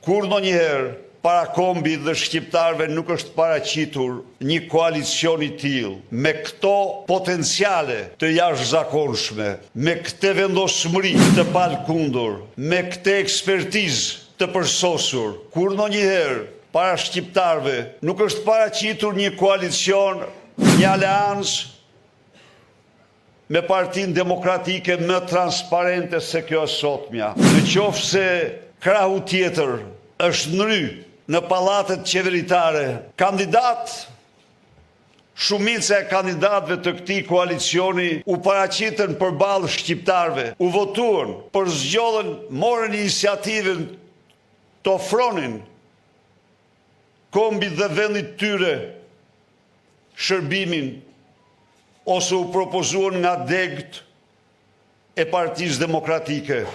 Kur ndonjëherë para kombit dhe shqiptarëve nuk është paraqitur një koalicion i tillë, me këto potenciale të jashtëzakonshme, me këtë vendosmëri të palkundur, me këtë ekspertizë të përsosur, kur ndonjëherë para shqiptarëve nuk është paraqitur një koalicion, një aleancë me Partinë Demokratike më transparente se kjo sotmja. Në qoftë se krahu tjetër është nry në pallatet qeveritare, shumica e kandidatëve të këtij koalicioni u paraqitën përballë shqiptarëve, u votuan, përzgjodhen, morën iniciativën të ofronin kombit dhe vendit tyre shërbimin ose u propozuan nga degët e Partisë Demokratike.